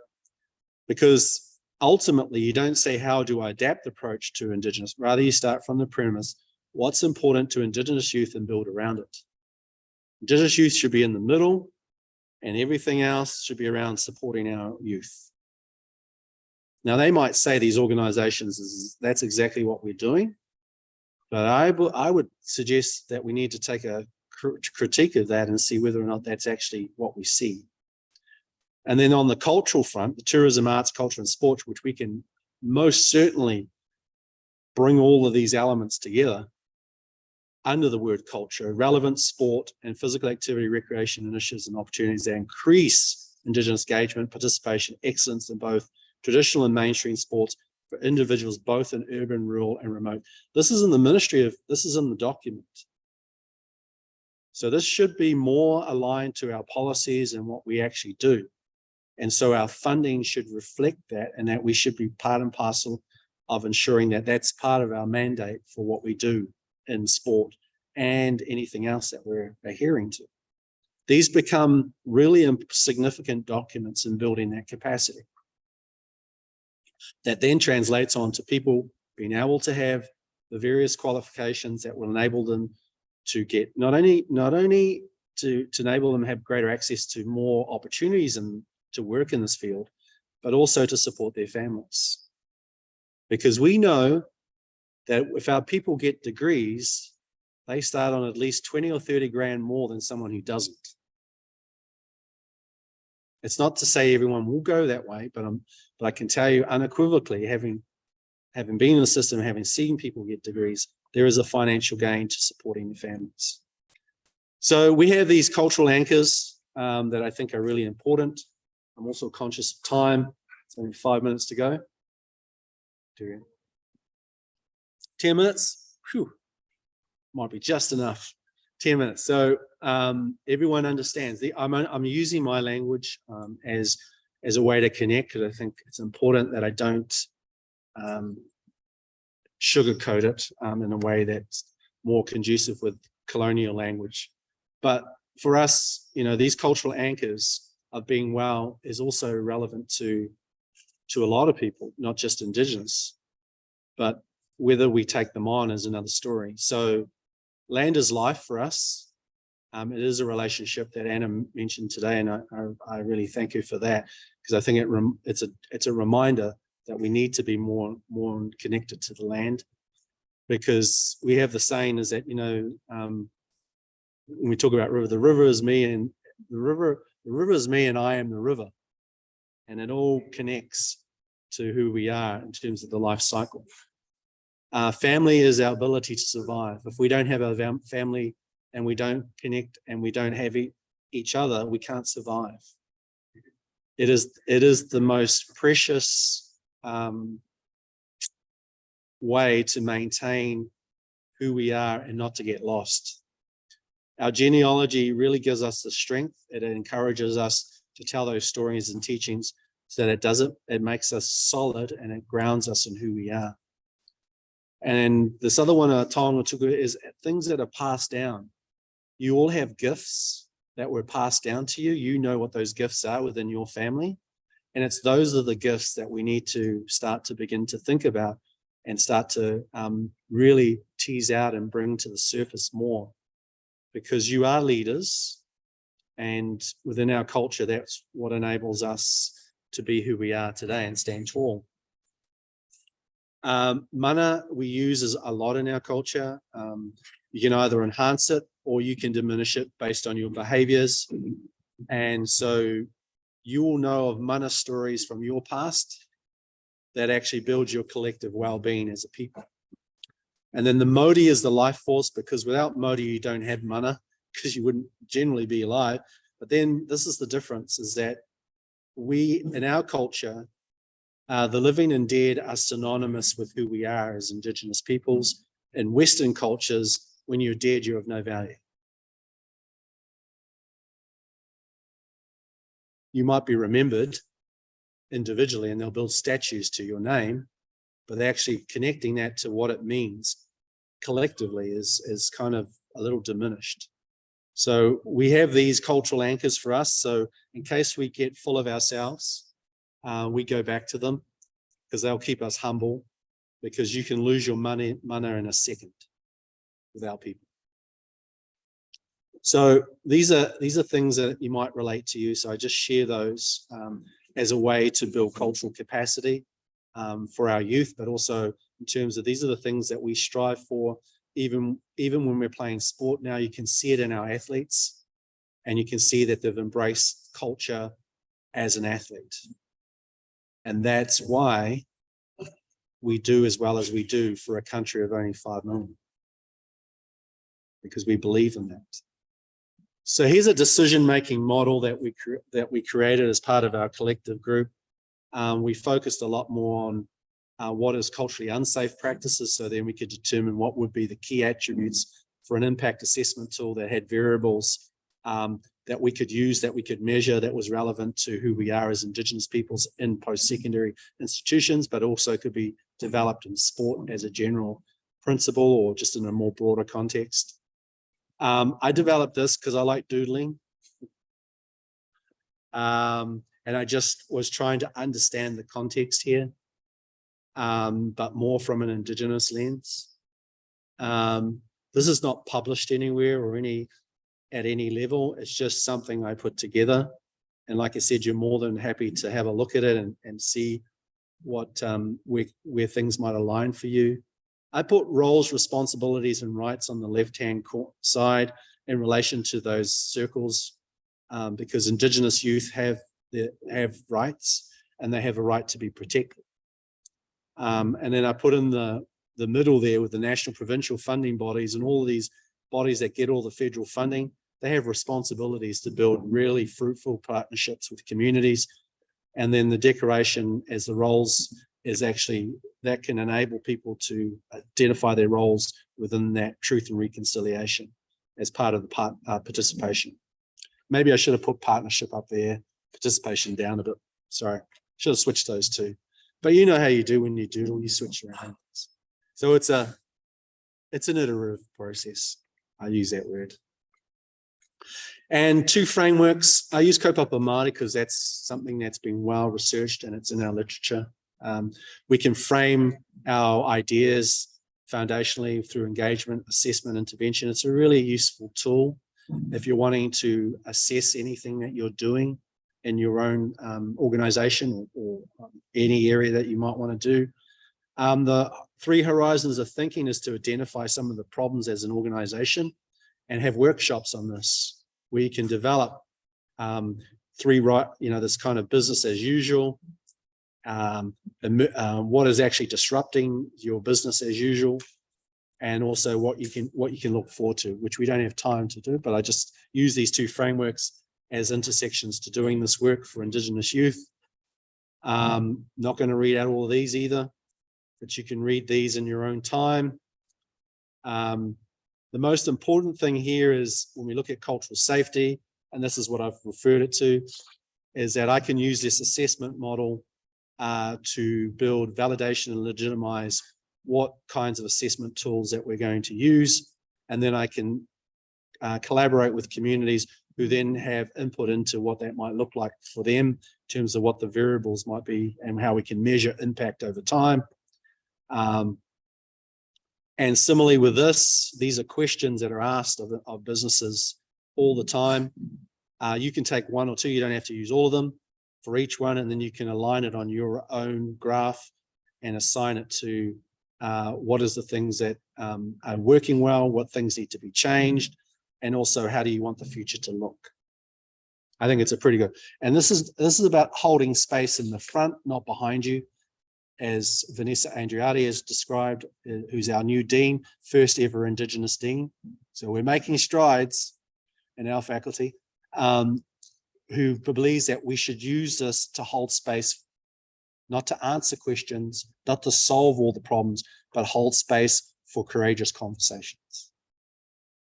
because ultimately you don't say, how do I adapt the approach to Indigenous? Rather, you start from the premise, what's important to Indigenous youth and build around it. Indigenous youth should be in the middle, and everything else should be around supporting our youth. Now, they might say, these organizations, that's exactly what we're doing, but I would suggest that we need to take a critique of that and see whether or not that's actually what we see. And then on the cultural front, the tourism, arts, culture, and sport, which we can most certainly bring all of these elements together under the word culture, relevant sport and physical activity, recreation initiatives and opportunities that increase Indigenous engagement, participation, excellence in both traditional and mainstream sports for individuals, both in urban, rural, and remote. This is in the this is in the document. So this should be more aligned to our policies and what we actually do. And so our funding should reflect that, and that we should be part and parcel of ensuring that that's part of our mandate for what we do in sport and anything else that we're adhering to. These become really significant documents in building that capacity. That then translates on to people being able to have the various qualifications that will enable them to get not only to enable them to have greater access to more opportunities and to work in this field, but also to support their families. Because we know that if our people get degrees, they start on at least 20 or 30 grand more than someone who doesn't. It's not to say everyone will go that way, but I can tell you unequivocally, having been in the system, having seen people get degrees, there is a financial gain to supporting the families. So we have these cultural anchors that I think are really important. I'm also conscious of time. It's only 5 minutes to go. 10 minutes? Whew. Might be just enough. 10 minutes. So everyone understands. I'm using my language as a way to connect, because I think it's important that I don't sugarcoat it in a way that's more conducive with colonial language. But for us, these cultural anchors of being well is also relevant to a lot of people, not just Indigenous, but whether we take them on is another story. So land is life for us. It is a relationship that Anna mentioned today, and I really thank you for that, because I think it's a reminder that we need to be more connected to the land, because we have the saying is that when we talk about river, the river is me, and the river is me, and I am the river, and it all connects to who we are in terms of the life cycle. Family is our ability to survive. If we don't have our family and we don't connect and we don't have each other, we can't survive. It is the most precious way to maintain who we are and not to get lost. Our genealogy really gives us the strength. It encourages us to tell those stories and teachings so that it makes us solid, and it grounds us in who we are. And this other one, Taonga Tuku, is things that are passed down. You all have gifts that were passed down to you. You know what those gifts are within your family. And those are the gifts that we need to start to begin to think about and start to really tease out and bring to the surface more. Because you are leaders, and within our culture, that's what enables us to be who we are today and stand tall. Mana we use a lot in our culture. You can either enhance it or you can diminish it based on your behaviors. And so you will know of mana stories from your past that actually build your collective well-being as a people. And then the Modi is the life force, because without Modi, you don't have mana, because you wouldn't generally be alive. But then this is the difference, is that we, in our culture, the living and dead are synonymous with who we are as Indigenous peoples. In Western cultures, when you're dead, you're of no value. You might be remembered individually, and they'll build statues to your name, but they're actually connecting that to what it means collectively is kind of a little diminished. So we have these cultural anchors for us. So in case we get full of ourselves, we go back to them, because they'll keep us humble, because you can lose your mana in a second without people. So these are things that you might relate to you. So I just share those as a way to build cultural capacity for our youth, but also in terms of these are the things that we strive for, even when we're playing sport. Now you can see it in our athletes, and you can see that they've embraced culture as an athlete. And that's why we do as well as we do for a country of only 5 million, because we believe in that. So here's a decision-making model that we created as part of our collective group. We focused a lot more on what is culturally unsafe practices, so then we could determine what would be the key attributes for an impact assessment tool that had variables that we could use, that we could measure, that was relevant to who we are as Indigenous peoples in post-secondary institutions, but also could be developed in sport as a general principle or just in a more broader context. I developed this because I like doodling. And I just was trying to understand the context here, but more from an Indigenous lens. This is not published anywhere or at any level. It's just something I put together. And like I said, you're more than happy to have a look at it and see what where things might align for you. I put roles, responsibilities, and rights on the left-hand side in relation to those circles, because Indigenous youth have rights and they have a right to be protected. And then I put in the middle there with the national provincial funding bodies, and all of these bodies that get all the federal funding, they have responsibilities to build really fruitful partnerships with communities. And then the declaration as the roles is actually, that can enable people to identify their roles within that truth and reconciliation as part of the participation. Maybe I should have put partnership up there, participation down a bit. Sorry, should have switched those two. But you know how you do when you doodle, you switch around. So it's an iterative process. I use that word. And 2 frameworks. I use kaupapa Māori because that's something that's been well researched and it's in our literature. We can frame our ideas foundationally through engagement, assessment, intervention. It's a really useful tool if you're wanting to assess anything that you're doing in your own organization or any area that you might want to do. The 3 horizons of thinking is to identify some of the problems as an organization and have workshops on this, where you can develop 3 this kind of business as usual, what is actually disrupting your business as usual, and also what you can look forward to, which we don't have time to do, but I just use these 2 frameworks as intersections to doing this work for Indigenous youth. Not going to read out all of these either, but you can read these in your own time. The most important thing here is when we look at cultural safety, and this is what I've referred it to, is that I can use this assessment model to build validation and legitimize what kinds of assessment tools that we're going to use. And then I can collaborate with communities who then have input into what that might look like for them in terms of what the variables might be and how we can measure impact over time. And similarly with this, these are questions that are asked of businesses all the time. You can take 1 or 2, you don't have to use all of them for each one, and then you can align it on your own graph and assign it to what is the things that are working well, what things need to be changed, and also how do you want the future to look. I think it's a pretty good, and this is about holding space in the front, not behind you, as Vanessa Andreatti has described, who's our new dean, first ever Indigenous dean. So we're making strides in our faculty, who believes that we should use this to hold space, not to answer questions, not to solve all the problems, but hold space for courageous conversations.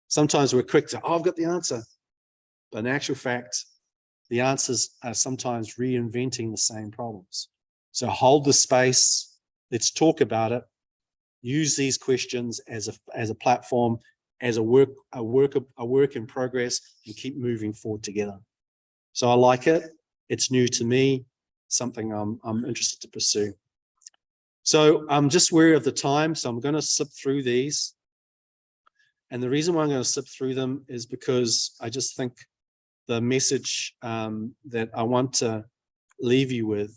Sometimes we're quick to, I've got the answer. But in actual fact, the answers are sometimes reinventing the same problems. So hold the space, let's talk about it, use these questions as a platform, as a work in progress, and keep moving forward together. So I like it, it's new to me, something I'm interested to pursue. So I'm just wary of the time, so I'm going to slip through these. And the reason why I'm going to slip through them is because I just think the message that I want to leave you with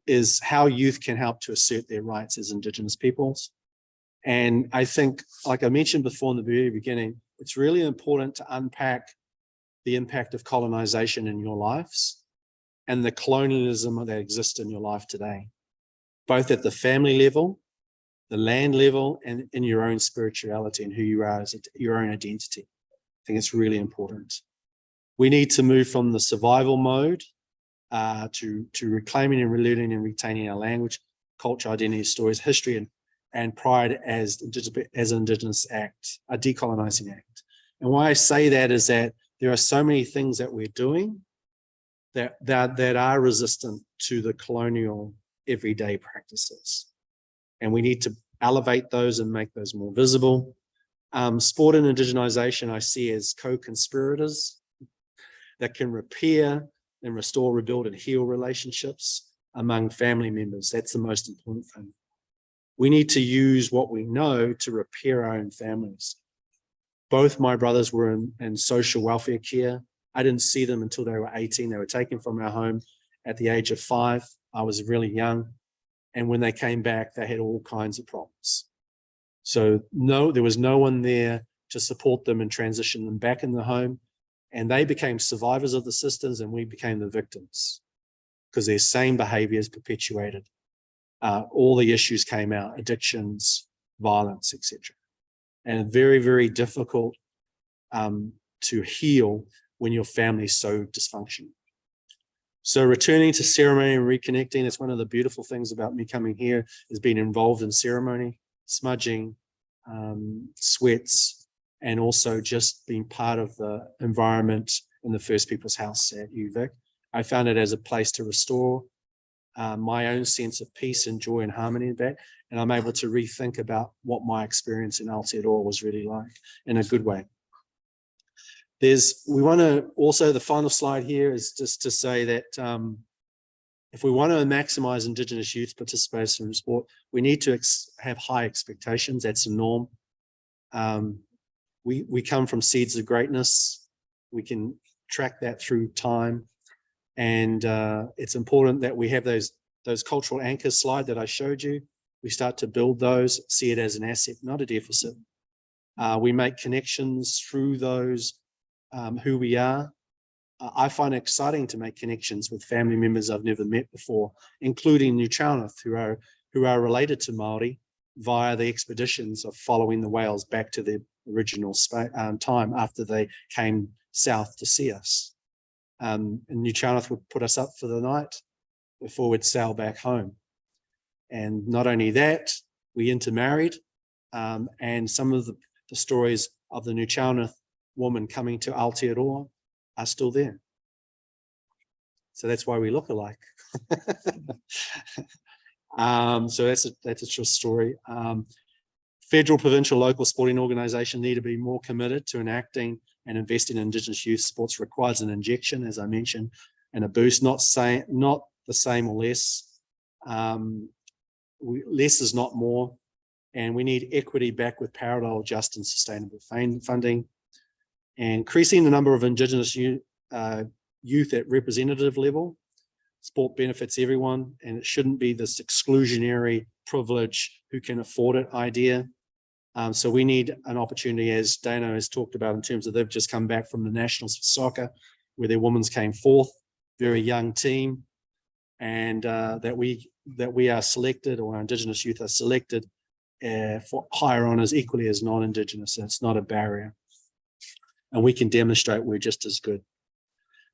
is how youth can help to assert their rights as Indigenous peoples. And I think, like I mentioned before in the very beginning, it's really important to unpack the impact of colonization in your lives and the colonialism that exists in your life today, both at the family level, the land level, and in your own spirituality and who you are as your own identity. I think it's really important. We need to move from the survival mode to reclaiming and relearning and retaining our language, culture, identity, stories, history, and pride as an Indigenous act, a decolonizing act. And why I say that is that there are so many things that we're doing that are resistant to the colonial everyday practices. And we need to elevate those and make those more visible. Sport and indigenization I see as co-conspirators that can repair and restore, rebuild and heal relationships among family members. That's the most important thing. We need to use what we know to repair our own families. Both my brothers were in social welfare care. I didn't see them until they were 18. They were taken from our home at the age of 5. I was really young. And when they came back, they had all kinds of problems. So no, there was no one there to support them and transition them back in the home. And they became survivors of the systems and we became the victims because their same behaviors perpetuated. All the issues came out, addictions, violence, etc. And very, very difficult to heal when your family is so dysfunctional. So returning to ceremony and reconnecting, that's one of the beautiful things about me coming here is being involved in ceremony, smudging, sweats, and also just being part of the environment in the First Peoples House at UVic. I found it as a place to restore my own sense of peace and joy and harmony back, and I'm able to rethink about what my experience in Aotearoa was really like in a good way. We want to also, the final slide here is just to say that if we want to maximize Indigenous youth participation in sport, we need to have high expectations. That's a norm. We come from seeds of greatness. We can track that through time. And it's important that we have those cultural anchors slide that I showed you. We start to build those, see it as an asset, not a deficit. We make connections through those, who we are. I find it exciting to make connections with family members I've never met before, including New Chownath, who are related to Māori via the expeditions of following the whales back to their original time after they came south to see us. And New Chownath would put us up for the night before we'd sail back home. And not only that, we intermarried, and some of the stories of the New Chownath woman coming to Aotearoa are still there. So that's why we look alike. So that's a true story. Federal, provincial, local sporting organisations need to be more committed to enacting and investing in Indigenous youth sports. Requires an injection, as I mentioned, and a boost, not the same or less. Less is not more, and we need equity back with parallel, just and sustainable funding. Increasing the number of Indigenous youth at representative level. Sport benefits everyone, and it shouldn't be this exclusionary privilege who can afford it idea. So we need an opportunity, as Dana has talked about, in terms of they've just come back from the Nationals for soccer, where their women's came fourth, very young team, and that we are selected, or our Indigenous youth are selected for higher honours equally as non-Indigenous. So it's not a barrier. And we can demonstrate we're just as good.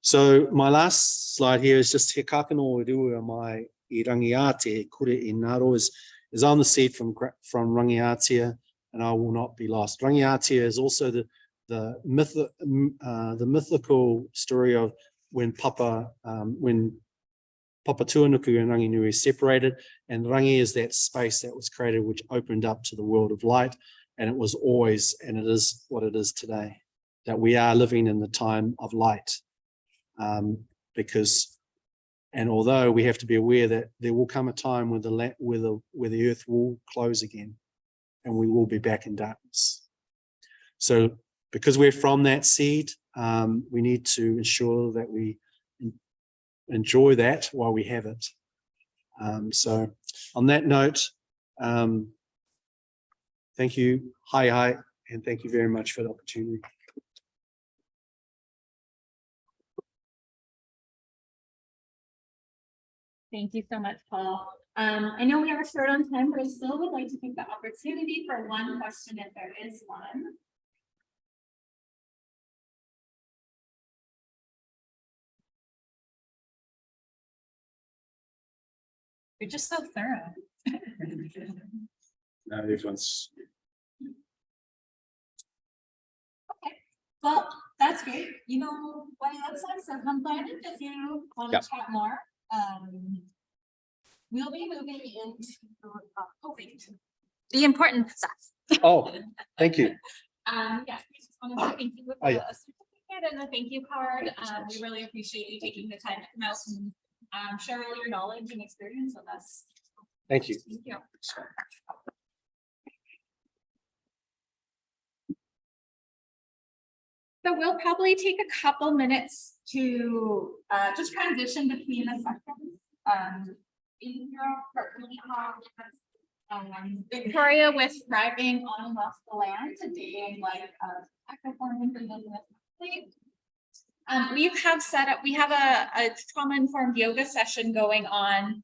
So my last slide here is just he kakano rua mai I Rangiatea kore I Ngaro is on the seed from Rangiatea, and I will not be lost. Rangiatea is also the mythical story of when Papa Tuanuku and Ranginui separated, and Rangi is that space that was created which opened up to the world of light, and it was always, and it is what it is today, that we are living in the time of light. And although we have to be aware that there will come a time where the earth will close again, and we will be back in darkness. So because we're from that seed, we need to ensure that we enjoy that while we have it. So on that note, thank you, hi, and thank you very much for the opportunity. Thank you so much, Paul. I know we are short on time, but I still would like to take the opportunity for one question if there is one. You're just so thorough. No, everyone's. Okay, well, that's great. You know what it looks like, so come find it if you want to chat more. We'll be moving into the important stuff. Oh, thank you. Yes, we just want to say thank you with Oh, yeah. a certificate and a thank you card. We really appreciate you taking the time to come out and share all your knowledge and experience with us. Thank you. Thank you. So we'll probably take a couple minutes to just transition between the sessions. In Victoria with thriving on and off the land today in light of Ecoforming Indigenous Peoples. We have set up, we have a trauma-informed yoga session going on